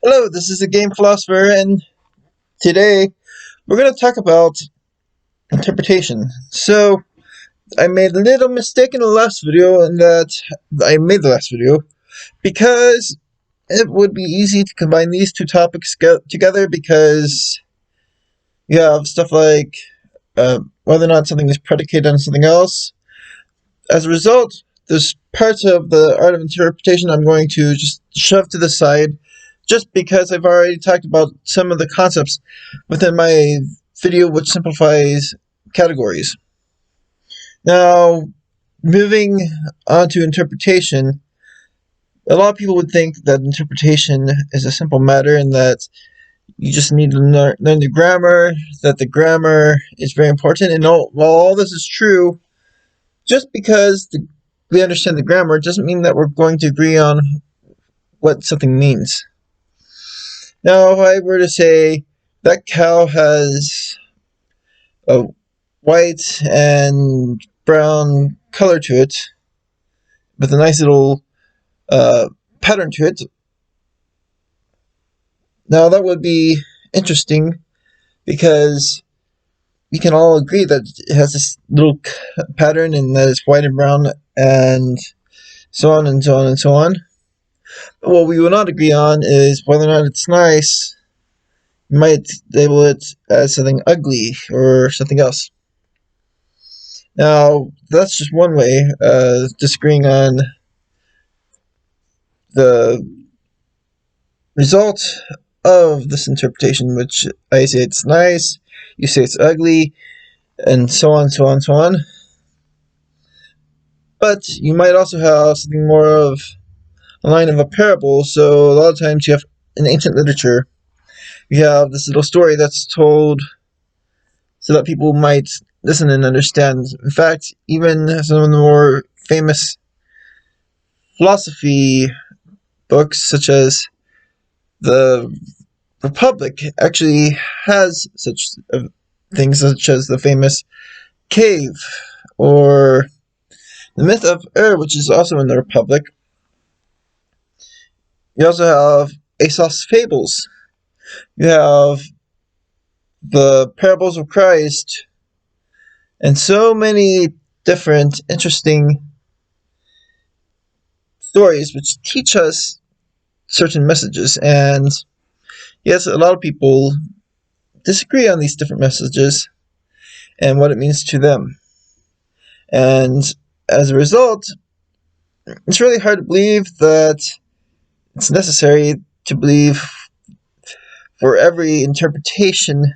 Hello, this is the Game Philosopher, and today we're going to talk about interpretation. So, I made a little mistake in the last video, in that I made the last video because it would be easy to combine these two topics together because you have stuff like whether or not something is predicated on something else. As a result, there's parts of the art of interpretation I'm going to just shove to the side just because I've already talked about some of the concepts within my video which simplifies categories. Now, moving on to interpretation, a lot of people would think that interpretation is a simple matter and that you just need to learn the grammar, that the grammar is very important. And while all this is true, just because we understand the grammar doesn't mean that we're going to agree on what something means. Now, if I were to say that cow has a white and brown color to it, with a nice little pattern to it, now that would be interesting because we can all agree that it has this little pattern and that it's white and brown and so on and so on and so on. But what we will not agree on is whether or not it's nice. You might label it as something ugly or something else. Now, that's just one way of disagreeing on the result of this interpretation, which I say it's nice, you say it's ugly, and so on, so on, so on. But you might also have something more of a line of a parable. So a lot of times you have in ancient literature, you have this little story that's told so that people might listen and understand. In fact, even some of the more famous philosophy books, such as the Republic, actually has such things such as the famous cave, or the myth of which is also in the Republic. You also have Aesop's fables. You have the parables of Christ, and so many different interesting stories which teach us certain messages. And yes, a lot of people disagree on these different messages and what it means to them. And as a result, it's really hard to believe that it's necessary to believe for every interpretation to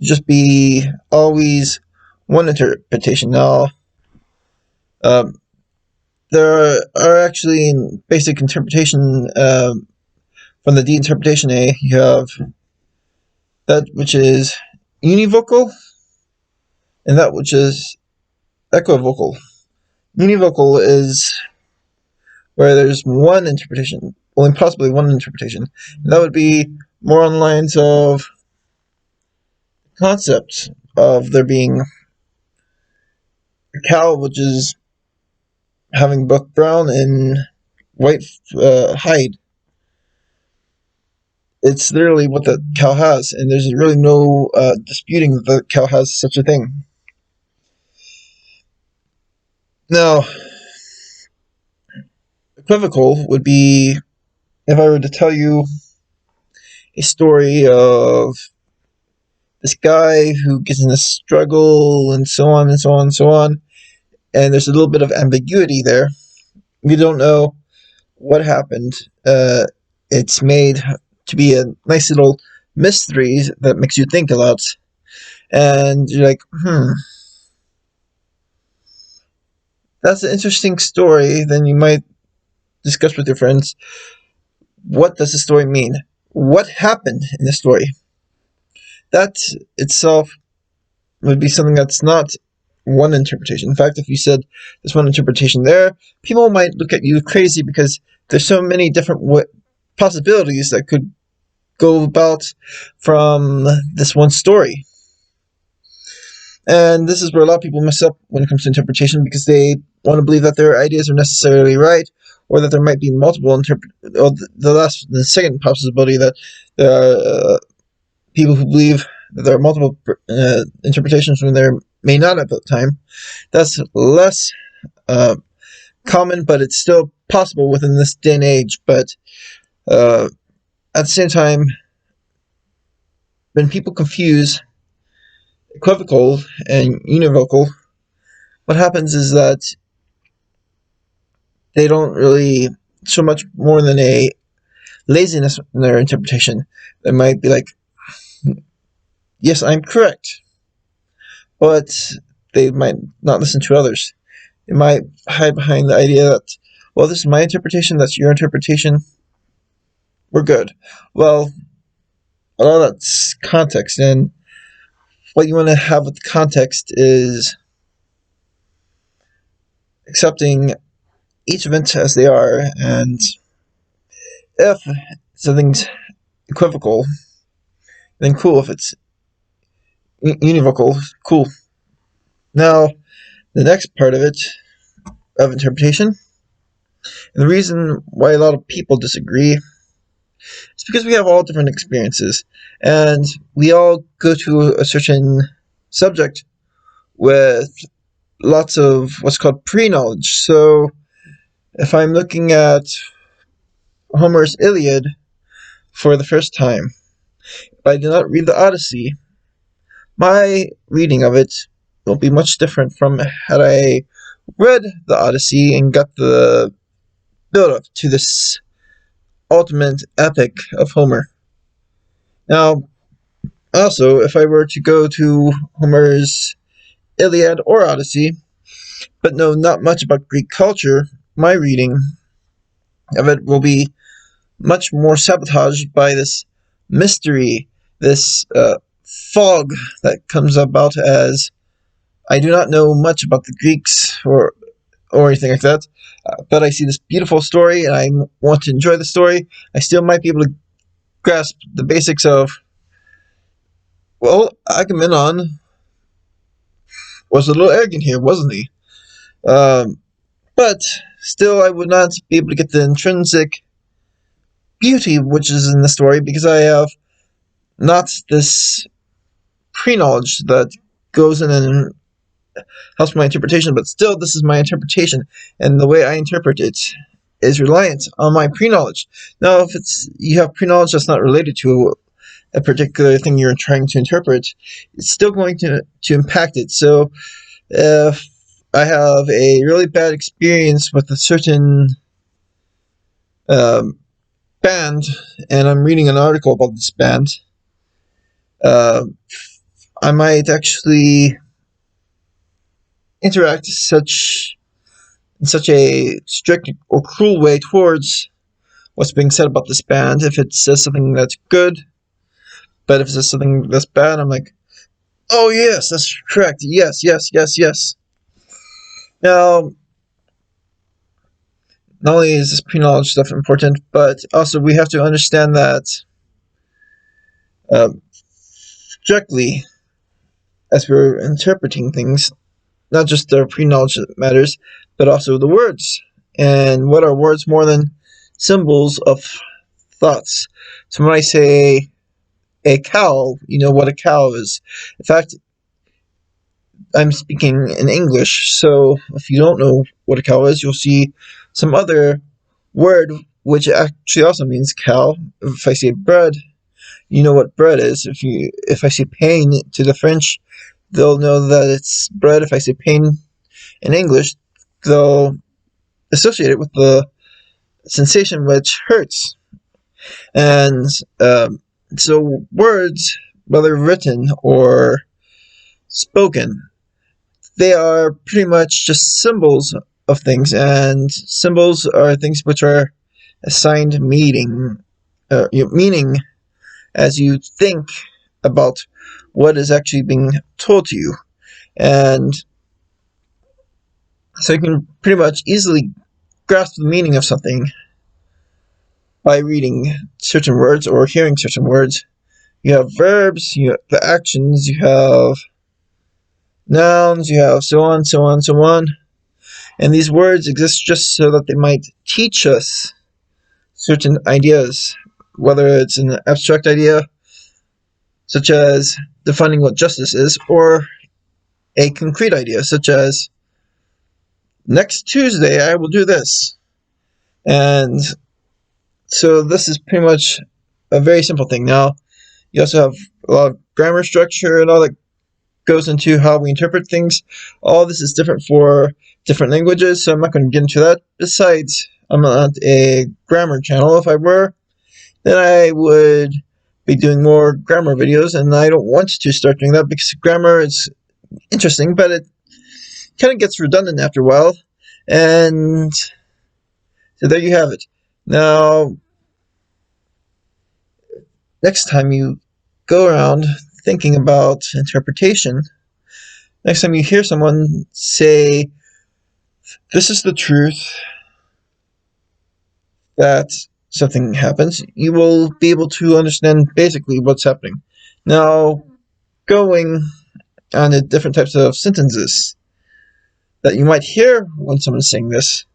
just be always one interpretation. Now, there are actually in basic interpretation from the D interpretation A, you have that which is univocal and that which is equivocal. Univocal is where there's one interpretation, only possibly one interpretation. And that would be more on the lines of concept of there being a cow which is having both brown and white hide. It's literally what the cow has, and there's really no disputing that the cow has such a thing. Now, equivocal would be if I were to tell you a story of this guy who gets in a struggle and so on and so on and so on, and there's a little bit of ambiguity there. We don't know what happened. It's made to be a nice little mystery that makes you think a lot. And you're like, that's an interesting story. Then you might discuss with your friends, what does the story mean? What happened in the story? That itself would be something that's not one interpretation. In fact, if you said there's one interpretation there, people might look at you crazy because there's so many different possibilities that could go about from this one story. And this is where a lot of people mess up when it comes to interpretation, because they want to believe that their ideas are necessarily right, or that there might be multiple the second possibility that there are people who believe that there are multiple interpretations when there may not at the time. That's less common, but it's still possible within this day and age. But at the same time, when people confuse equivocal and univocal, what happens is that they don't really show much more than a laziness in their interpretation. They might be like, yes, I'm correct, but they might not listen to others. They might hide behind the idea that, well, this is my interpretation, that's your interpretation, we're good. Well, a lot of that's context, and what you want to have with the context is accepting each event as they are, and if something's equivocal, then cool. If it's univocal, cool. Now, the next part of it, of interpretation, and the reason why a lot of people disagree is because we have all different experiences, and we all go to a certain subject with lots of what's called pre-knowledge. So, if I'm looking at Homer's Iliad for the first time, if I do not read the Odyssey, my reading of it will be much different from had I read the Odyssey and got the build-up to this ultimate epic of Homer. Now, also, if I were to go to Homer's Iliad or Odyssey, but know not much about Greek culture, my reading of it will be much more sabotaged by this mystery, this fog that comes about as I do not know much about the Greeks or anything like that, but I see this beautiful story and I want to enjoy the story. I still might be able to grasp the basics of, well, Agamemnon was a little arrogant here, wasn't he? But still, I would not be able to get the intrinsic beauty which is in the story because I have not this pre-knowledge that goes in and helps my interpretation, but still this is my interpretation, and the way I interpret it is reliant on my pre-knowledge. Now, if you have pre-knowledge that's not related to a particular thing you're trying to interpret, it's still going to impact it. So if I have a really bad experience with a certain band, and I'm reading an article about this band, I might actually interact in such a strict or cruel way towards what's being said about this band if it says something that's good, but if it says something that's bad, I'm like, oh yes, that's correct, yes. Now, not only is this pre-knowledge stuff important, but also we have to understand that strictly, as we're interpreting things, not just the pre-knowledge that matters, but also the words. And what are words more than symbols of thoughts? So when I say a cow, you know what a cow is. In fact, I'm speaking in English, so if you don't know what a cow is, you'll see some other word which actually also means cow. If I say bread, you know what bread is. If I say pain to the French, they'll know that it's bread. If I say pain in English, they'll associate it with the sensation which hurts. And so words, whether written or spoken, they are pretty much just symbols of things, and symbols are things which are assigned meaning as you think about what is actually being told to you. And so you can pretty much easily grasp the meaning of something by reading certain words or hearing certain words. You have verbs, you have the actions, you have nouns, you have so on. And these words exist just so that they might teach us certain ideas, whether it's an abstract idea, such as defining what justice is, or a concrete idea, such as next Tuesday I will do this. And so this is pretty much a very simple thing. Now, you also have a lot of grammar structure and all that goes into how we interpret things. All this is different for different languages, so I'm not going to get into that. Besides, I'm not a grammar channel. If I were, then I would be doing more grammar videos, and I don't want to start doing that because grammar is interesting, but it kind of gets redundant after a while. And so there you have it. Now, next time you go around thinking about interpretation, next time you hear someone say, this is the truth, that something happens, you will be able to understand basically what's happening. Now, going on to different types of sentences that you might hear when someone's saying this,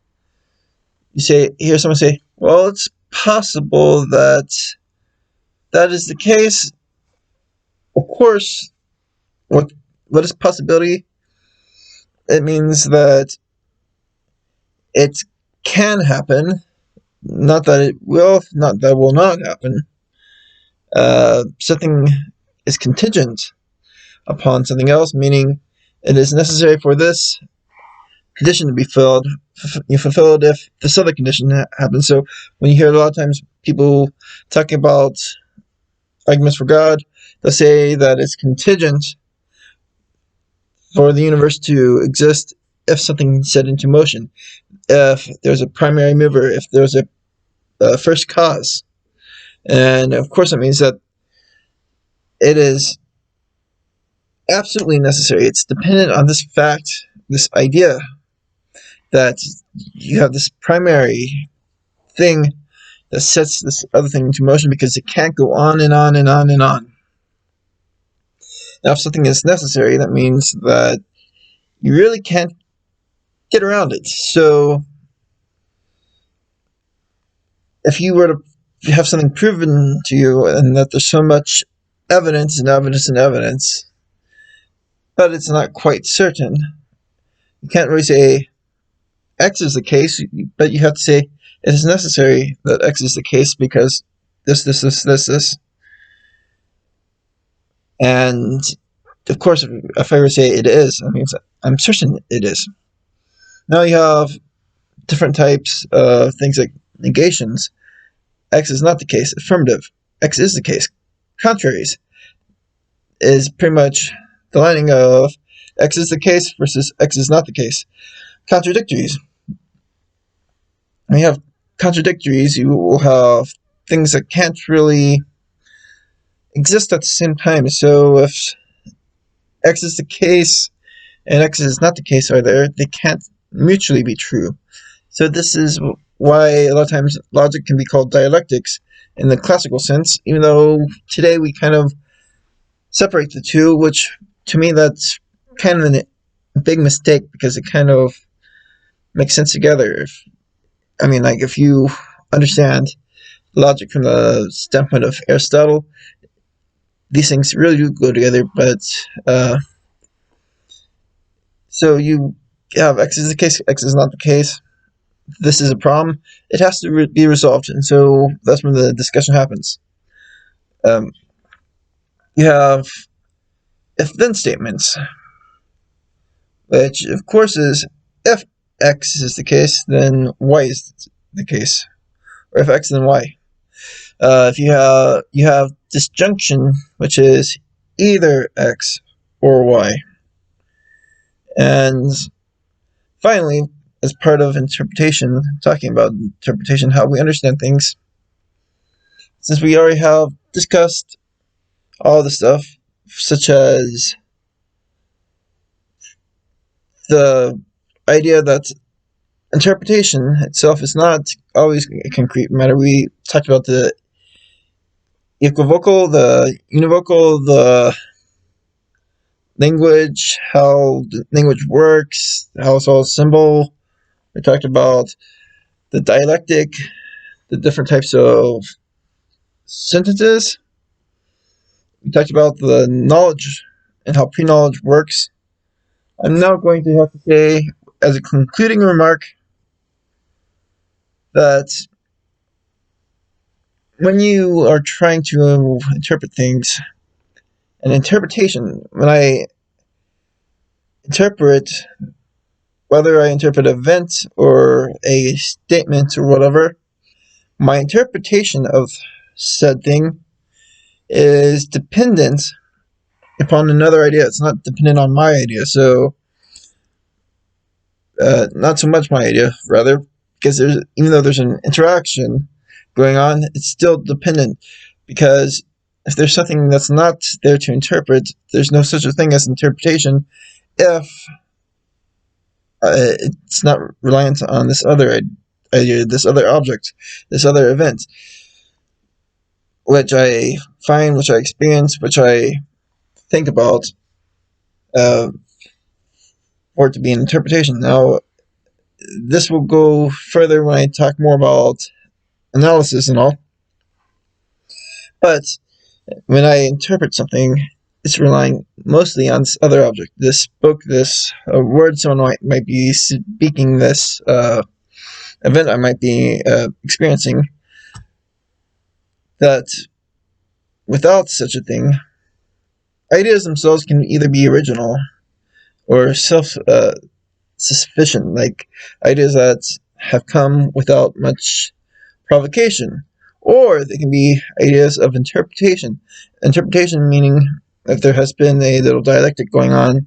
you hear someone say, well, it's possible that that is the case. Of course, what is possibility? It means that it can happen, not that it will, not that it will not happen. Something is contingent upon something else, meaning it is necessary for this condition to be fulfilled if this other condition happens. So when you hear a lot of times people talking about arguments for God, they'll say that it's contingent for the universe to exist if something is set into motion, if there's a primary mover, if there's a first cause. And of course, it means that it is absolutely necessary. It's dependent on this fact, this idea that you have this primary thing that sets this other thing into motion because it can't go on and on and on and on. Now, if something is necessary, that means that you really can't get around it. So if you were to have something proven to you and that there's so much evidence and evidence and evidence, but it's not quite certain, you can't really say X is the case, but you have to say it is necessary that X is the case because this. And of course, if I were to say it is, that means I'm certain it is. Now you have different types of things like negations. X is not the case. Affirmative. X is the case. Contraries is pretty much the lining of X is the case versus X is not the case. Contradictories. When you have contradictories, you will have things that can't really exist at the same time. So if X is the case and X is not the case either, they can't mutually be true. So this is why a lot of times logic can be called dialectics in the classical sense, even though today we kind of separate the two, which to me that's kind of a big mistake because it kind of makes sense together. If you understand logic from the standpoint of Aristotle, these things really do go together, but so you have X is the case, X is not the case. This is a problem. It has to be resolved, and so that's when the discussion happens. You have if-then statements, which of course is if X is the case, then Y is the case, or if X, then Y. If you have disjunction, which is either X or Y. And finally, as part of interpretation, talking about interpretation, how we understand things, since we already have discussed all the stuff, such as the idea that interpretation itself is not always a concrete matter. We talked about the equivocal, the univocal, the language, how the language works, how it's all symbol, We talked about the dialectic, the different types of sentences. We talked about the knowledge and how pre-knowledge works. I'm now going to have to say, as a concluding remark, that when you are trying to interpret things, an interpretation, when I interpret, whether I interpret an event or a statement or whatever, my interpretation of said thing is dependent upon another idea. It's not dependent on my idea. So, not so much my idea, rather, because even though there's an interaction going on, it's still dependent. Because if there's something that's not there to interpret, there's no such a thing as interpretation if it's not reliant on this other idea, this other object, this other event, which I find, which I experience, which I think about, for it to be an interpretation. Now, this will go further when I talk more about analysis and all. But when I interpret something, it's relying mostly on this other object, this book, this word someone might be speaking, this event I might be experiencing, that without such a thing, ideas themselves can either be original or self-sufficient, like ideas that have come without much provocation, or they can be ideas of interpretation. Interpretation meaning that there has been a little dialectic going on,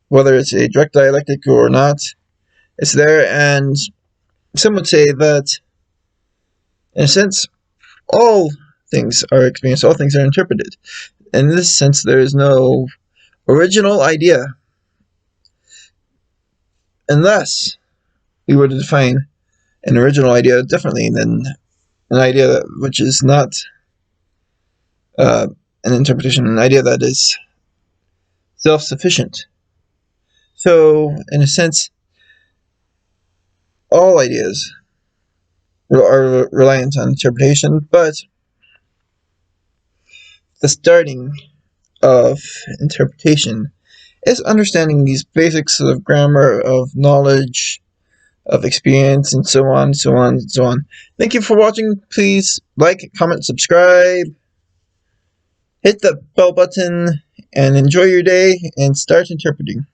whether it's a direct dialectic or not, it's there, and some would say that, in a sense, all things are experienced, all things are interpreted. In this sense, there is no original idea, unless we were to define an original idea differently than an idea which is not an interpretation, an idea that is self-sufficient. So, in a sense, all ideas are reliant on interpretation, but the starting of interpretation is understanding these basics of grammar, of knowledge, of experience, and so on, so on, so on. Thank you for watching. Please like, comment, subscribe, hit the bell button, and enjoy your day and start interpreting.